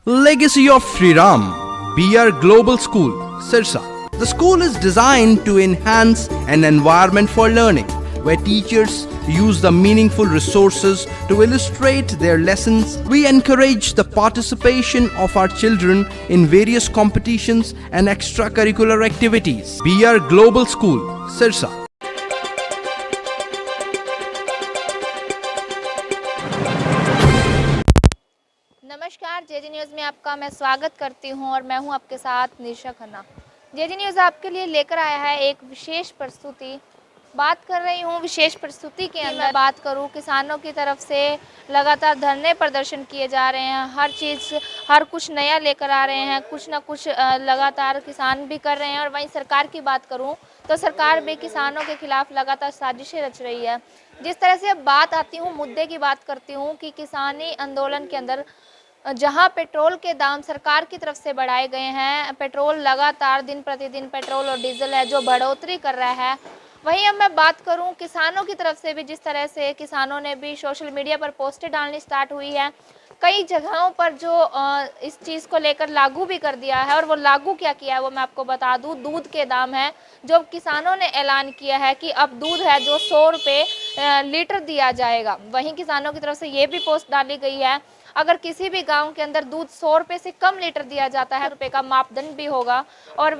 Legacy of Sri Ram, BR Global School, Sirsa. The school is designed to enhance an environment for learning, where teachers use the meaningful resources to illustrate their lessons. We encourage the participation of our children in various competitions and extracurricular activities. BR Global School, Sirsa. नमस्कार, जेजी news में आपका मैं स्वागत करती हूं और मैं हूं आपके साथ निशा खन्ना। जेजी न्यूज़ आपके लिए लेकर आया है एक विशेष प्रस्तुति। बात कर रही हूं विशेष प्रस्तुति के अंदर बात करूं किसानों की तरफ से लगातार धरने प्रदर्शन किए जा रहे हैं। हर कुछ नया लेकर आ रहे हैं, कुछ ना कुछ लगातार किसान भी कर रहे हैं। और वहीं सरकार की बात करूं तो सरकार भी किसानों के खिलाफ लगातार साजिशें रच रही है। जिस तरह से अब बात आती हूँ, मुद्दे की बात करती हूँ कि किसानी आंदोलन के अंदर जहां पेट्रोल के दाम सरकार की तरफ से बढ़ाए गए हैं, पेट्रोल लगातार दिन प्रतिदिन पेट्रोल और डीजल है जो बढ़ोतरी कर रहा है, वहीं अब मैं बात करूं किसानों की तरफ से भी जिस तरह से किसानों ने भी सोशल मीडिया पर पोस्टें डालनी स्टार्ट हुई है। कई जगहों पर जो इस चीज़ को लेकर लागू भी कर दिया है। और वो लागू क्या किया है वो मैं आपको बता दूं। दूध के दाम है जो किसानों ने ऐलान किया है कि अब दूध है जो 100 रुपये लीटर दिया जाएगा। वहीं किसानों की तरफ से ये भी पोस्ट डाली गई है, अगर किसी भी गांव के अंदर दूध 100 रुपये से कम लीटर दिया जाता है, रुपये का मापदंड भी होगा। और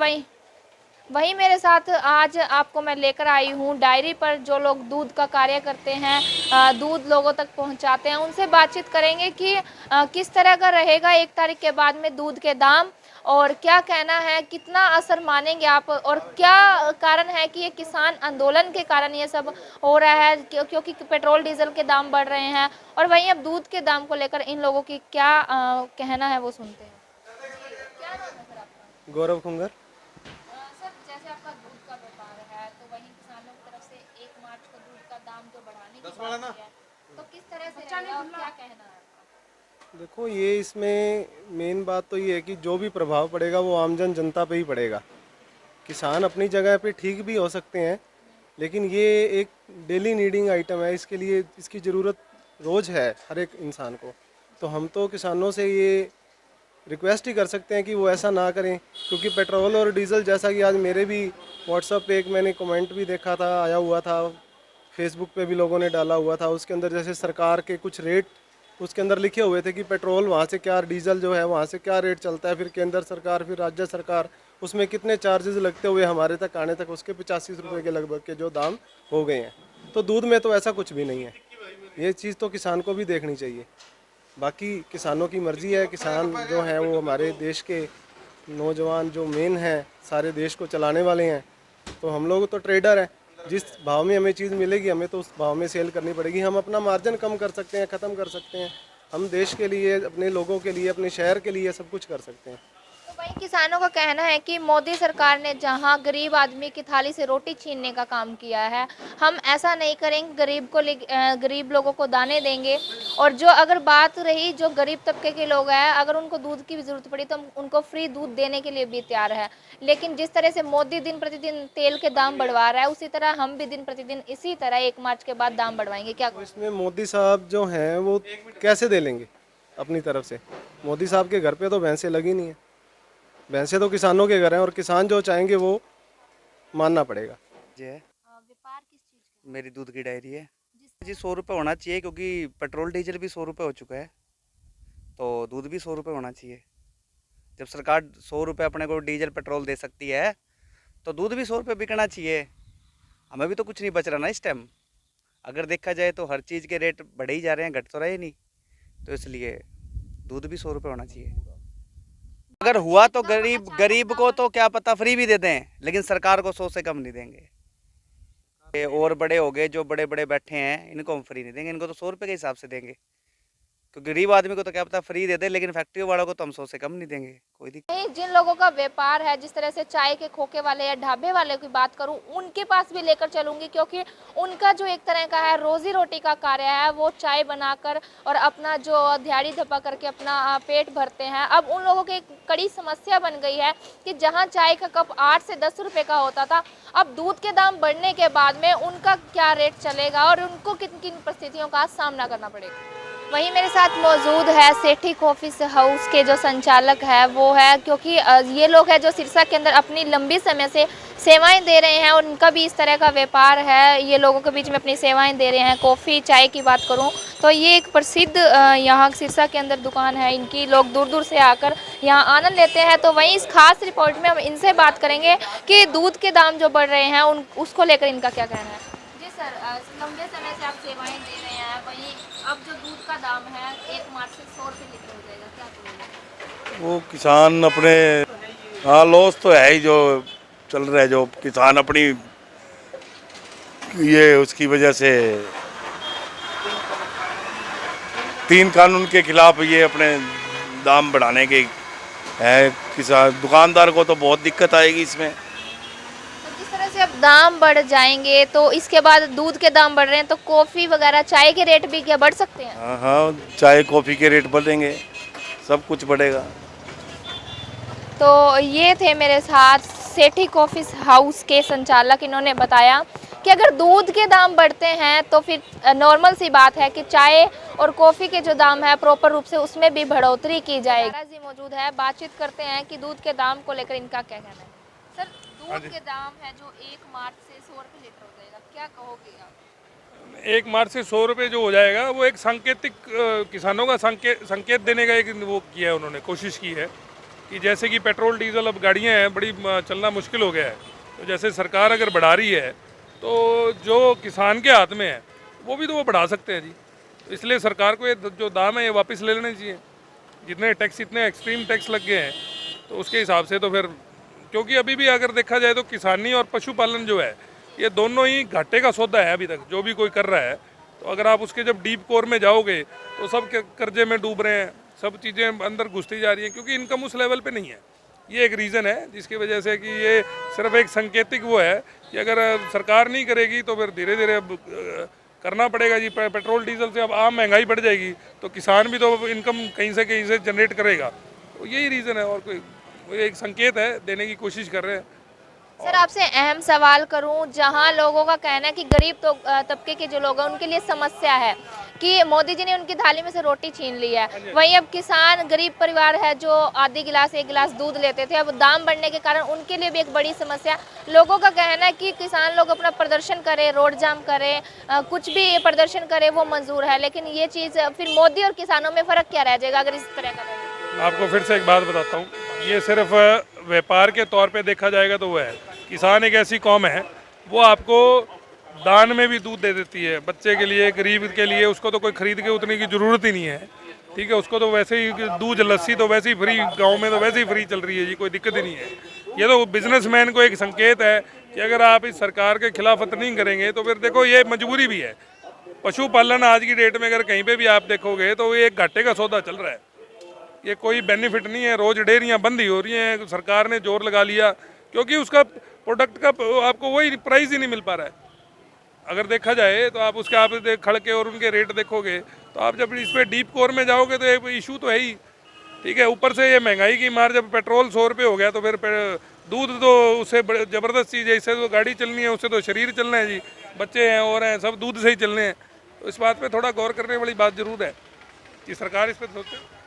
वहीं मेरे साथ आज आपको मैं लेकर आई हूँ डायरी पर जो लोग दूध का कार्य करते हैं, दूध लोगों तक पहुँचाते हैं, उनसे बातचीत करेंगे कि किस तरह का रहेगा 1 तारीख के बाद में दूध के दाम, और क्या कहना है, कितना असर मानेंगे आप, और क्या कारण है कि ये किसान आंदोलन के कारण ये सब हो रहा है, क्योंकि पेट्रोल डीजल के दाम बढ़ रहे हैं। और वहीं अब दूध के दाम को लेकर इन लोगों की क्या कहना है वो सुनते हैं। क्या नाम है सर आपका? गौरव खुंगर। सर, जैसे आपका दूध का व्यापार है तो वहीं किसानों की तरफ से 1 मार्च को दूध का दाम जो बढ़ाने की बात की है, तो किस तरह से रहेगा और क्या कहना है? देखो, ये इसमें मेन बात तो ये है कि जो भी प्रभाव पड़ेगा वो आमजन जनता पे ही पड़ेगा। किसान अपनी जगह पे ठीक भी हो सकते हैं, लेकिन ये एक डेली नीडिंग आइटम है, इसके लिए इसकी ज़रूरत रोज़ है हर एक इंसान को। तो हम तो किसानों से ये रिक्वेस्ट ही कर सकते हैं कि वो ऐसा ना करें, क्योंकि पेट्रोल और डीज़ल, जैसा कि आज मेरे भी व्हाट्सएप पे एक मैंने कमेंट भी देखा था, आया हुआ था, फेसबुक पे भी लोगों ने डाला हुआ था, उसके अंदर जैसे सरकार के कुछ रेट उसके अंदर लिखे हुए थे कि पेट्रोल वहाँ से क्या, डीजल जो है वहाँ से क्या रेट चलता है, फिर केंद्र सरकार, फिर राज्य सरकार, उसमें कितने चार्जेस लगते हुए हमारे तक आने तक उसके 85 रुपये के लगभग के जो दाम हो गए हैं। तो दूध में तो ऐसा कुछ भी नहीं है। ये चीज़ तो किसान को भी देखनी चाहिए। बाकी किसानों की मर्ज़ी है। किसान जो हैं वो हमारे देश के नौजवान जो मेन हैं, सारे देश को चलाने वाले हैं। तो हम लोग तो ट्रेडर हैं, जिस भाव में हमें चीज़ मिलेगी हमें तो उस भाव में सेल करनी पड़ेगी। हम अपना मार्जिन कम कर सकते हैं, ख़त्म कर सकते हैं। हम देश के लिए, अपने लोगों के लिए, अपने शहर के लिए सब कुछ कर सकते हैं। तो वहीं किसानों का कहना है कि मोदी सरकार ने जहां गरीब आदमी की थाली से रोटी छीनने का काम किया है, हम ऐसा नहीं करेंगे, गरीब लोगों को दाने देंगे। और जो अगर बात रही जो गरीब तबके के लोग हैं, अगर उनको दूध की भी ज़रूरत पड़ी तो हम उनको फ्री दूध देने के लिए भी तैयार है। लेकिन जिस तरह से मोदी दिन प्रतिदिन तेल के दाम बढ़वा रहा है, उसी तरह हम भी दिन प्रतिदिन इसी तरह 1 मार्च के बाद दाम बढ़वाएंगे। क्या तो इसमें मोदी साहब जो हैं वो कैसे दे लेंगे अपनी तरफ से? मोदी साहब के घर पे तो भैंसें लगी नहीं है। भैंसें तो किसानों के घर हैं, और किसान जो चाहेंगे वो मानना पड़ेगा। जी है, व्यापार किस चीज़ का? मेरी दूध की डायरी है जी। 100 रुपये होना चाहिए, क्योंकि पेट्रोल डीजल भी 100 रुपये हो चुका है, तो दूध भी 100 रुपये होना चाहिए। जब सरकार 100 रुपये अपने को डीजल पेट्रोल दे सकती है तो दूध भी 100 रुपये बिकना चाहिए। हमें भी तो कुछ नहीं बच रहा ना इस टाइम। अगर देखा जाए तो हर चीज़ के रेट बढ़े ही जा रहे हैं, घट तो रहे नहीं, तो इसलिए दूध भी 100 रुपये होना चाहिए। अगर हुआ तो गरीब को तो क्या पता फ्री भी दे दें, लेकिन सरकार को 100 से कम नहीं देंगे। ये और बड़े हो गए जो बड़े बड़े बैठे हैं, इनको हम फ्री नहीं देंगे, इनको तो 100 रुपये के हिसाब से देंगे। क्योंकि गरीब आदमी को तो क्या पता फ्री दे दे, लेकिन फैक्ट्री वालों को तो हम 100 से कम नहीं देंगे। कोई दिक्कत नहीं, जिन लोगों का व्यापार है, जिस तरह से चाय के खोखे वाले या ढाबे वाले की बात करूं, उनके पास भी लेकर चलूंगी, क्योंकि उनका जो एक तरह का है रोजी रोटी का कार्य है, वो चाय बनाकर और अपना जो दिहाड़ी धप्पा करके अपना पेट भरते हैं। अब उन लोगों की एक कड़ी समस्या बन गई है कि जहाँ चाय का कप 8 से 10 रुपये का होता था, अब दूध के दाम बढ़ने के बाद में उनका क्या रेट चलेगा और उनको किन किन परिस्थितियों का सामना करना पड़ेगा। वहीं मेरे साथ मौजूद है सेठी कॉफ़ी हाउस के जो संचालक है वो है, क्योंकि ये लोग हैं जो सिरसा के अंदर अपनी लंबी समय से सेवाएं दे रहे हैं और उनका भी इस तरह का व्यापार है, ये लोगों के बीच में अपनी सेवाएं दे रहे हैं। कॉफ़ी चाय की बात करूं तो ये एक प्रसिद्ध यहाँ सिरसा के अंदर दुकान है इनकी, लोग दूर दूर से आकर यहाँ आनंद लेते हैं। तो वहीं इस खास रिपोर्ट में हम इनसे बात करेंगे कि दूध के दाम जो बढ़ रहे हैं उसको लेकर इनका क्या कहना है। जी सर, लंबे समय से आप सेवाएं दे रहे हैं, वहीं अब जो दूध का दाम है 1 मार्च से 100 रुपये लीटर हो जाएगा, क्या करोगे? वो किसान अपने, हाँ लॉस तो है ही, जो चल रहा है, जो किसान अपनी ये उसकी वजह से 3 कानून के खिलाफ ये अपने दाम बढ़ाने के है। किसान दुकानदार को तो बहुत दिक्कत आएगी इसमें। तो जिस तरह से अब दाम बढ़ जाएंगे तो इसके बाद दूध के दाम बढ़ रहे हैं तो कॉफ़ी वगैरह चाय के रेट भी क्या बढ़ सकते हैं? हाँ हाँ, चाय कॉफ़ी के रेट बढ़ेंगे, सब कुछ बढ़ेगा। तो ये थे मेरे साथ सेठी कॉफ़ी हाउस के संचालक, इन्होंने बताया कि अगर दूध के दाम बढ़ते हैं तो फिर नॉर्मल सी बात है कि चाय और कॉफ़ी के जो दाम है प्रॉपर रूप से उसमें भी बढ़ोतरी की जाएगी। जी मौजूद है, बातचीत करते हैं कि दूध के दाम को लेकर इनका क्या कहना है। सर, दूध के दाम है जो 1 मार्च से 100 रुपये लीटर हो जाएगा, क्या कहोगे आप? 1 मार्च से 100 रुपये जो हो जाएगा वो एक सांकेतिक किसानों का संकेत देने का एक वो किया है, उन्होंने कोशिश की है कि जैसे कि पेट्रोल डीजल अब गाड़ियाँ हैं बड़ी चलना मुश्किल हो गया है, तो जैसे सरकार अगर बढ़ा रही है तो जो किसान के हाथ में है वो भी तो वो बढ़ा सकते हैं जी। तो इसलिए सरकार को ये जो दाम है ये वापस ले लेने चाहिए। जितने टैक्स, इतने एक्सट्रीम टैक्स लग गए हैं तो उसके हिसाब से तो फिर, क्योंकि अभी भी अगर देखा जाए तो किसानी और पशुपालन जो है ये दोनों ही घाटे का सौदा है अभी तक, जो भी कोई कर रहा है। तो अगर आप उसके जब डीप कोर में जाओगे तो सब कर्जे में डूब रहे हैं, सब चीज़ें अंदर घुसती जा रही हैं क्योंकि इनकम उस लेवल पे नहीं है। ये एक रीज़न है जिसकी वजह से कि ये सिर्फ एक संकेतिक वो है कि अगर सरकार नहीं करेगी तो फिर धीरे धीरे अब करना पड़ेगा जी। पेट्रोल डीजल से अब आम महंगाई बढ़ जाएगी तो किसान भी तो इनकम कहीं से जनरेट करेगा। तो यही रीज़न है और कोई एक संकेत है, देने की कोशिश कर रहे हैं। सर, आपसे अहम सवाल करूं, जहां लोगों का कहना है कि गरीब तो तबके के जो लोग हैं उनके लिए समस्या है कि मोदी जी ने उनकी थाली में से रोटी छीन ली है, वहीं अब किसान गरीब परिवार है जो आधी गिलास 1 गिलास दूध लेते थे, अब दाम बढ़ने के कारण उनके लिए भी एक बड़ी समस्या। लोगों का कहना है कि किसान लोग अपना प्रदर्शन करें, रोड जाम करें, कुछ भी प्रदर्शन करें वो मंजूर है, लेकिन ये चीज़ फिर मोदी और किसानों में फ़र्क क्या रह जाएगा अगर इस तरह का रहेगा? आपको फिर से एक बात बताता हूँ, ये सिर्फ व्यापार के तौर पे देखा जाएगा तो वो है, किसान एक ऐसी कौम है वो आपको दान में भी दूध दे देती है। बच्चे के लिए, गरीब के लिए, उसको तो कोई खरीद के उतने की ज़रूरत ही नहीं है, ठीक है। उसको तो वैसे ही दूध लस्सी तो वैसे ही फ्री, गांव में तो वैसे ही फ्री चल रही है जी, कोई दिक्कत ही नहीं है। ये तो बिजनेसमैन को एक संकेत है कि अगर आप इस सरकार के खिलाफत नहीं करेंगे तो फिर देखो ये मजबूरी भी है। पशुपालन आज की डेट में अगर कहीं पर भी आप देखोगे तो ये एक घाटे का सौदा चल रहा है, ये कोई बेनिफिट नहीं है। रोज़ डेयरियाँ बंद ही हो रही हैं, सरकार ने जोर लगा लिया क्योंकि उसका प्रोडक्ट का आपको वही प्राइस ही नहीं मिल पा रहा है। अगर देखा जाए तो आप उसके आप खड़ के और उनके रेट देखोगे तो आप जब इस पर डीप कोर में जाओगे तो एक इशू तो है ही, ठीक है। ऊपर से ये महंगाई की मार, जब पेट्रोल 100 रुपये हो गया तो फिर दूध तो उससे ज़बरदस्त चीज़ है, इससे तो गाड़ी चलनी है, उससे तो शरीर चलना है जी, बच्चे हैं और हैं, सब दूध से ही चलने हैं। तो इस बात पे थोड़ा गौर करने वाली बात ज़रूर है कि सरकार इस पर सोचे।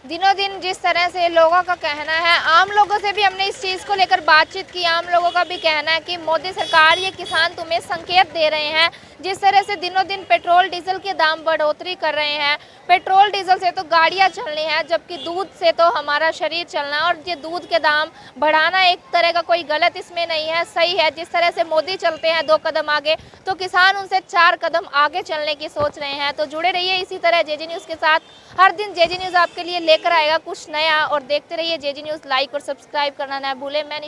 दिनों दिन जिस तरह से लोगों का कहना है, आम लोगों से भी हमने इस चीज़ को लेकर बातचीत की, आम लोगों का भी कहना है कि मोदी सरकार, ये किसान तुम्हें संकेत दे रहे हैं। जिस तरह से दिनों दिन पेट्रोल डीजल के दाम बढ़ोतरी कर रहे हैं, पेट्रोल डीजल से तो गाड़ियां चलनी है जबकि दूध से तो हमारा शरीर चलना है, और ये दूध के दाम बढ़ाना एक तरह का कोई गलत इसमें नहीं है, सही है। जिस तरह से मोदी चलते हैं 2 कदम आगे तो किसान उनसे 4 कदम आगे चलने की सोच रहे हैं। तो जुड़े रहिए इसी तरह जेजी न्यूज़ के साथ, हर दिन जेजी न्यूज़ आपके लिए लेकर आएगा कुछ नया, और देखते रहिए जेजी न्यूज़। लाइक और सब्सक्राइब करना ना भूलें। मैं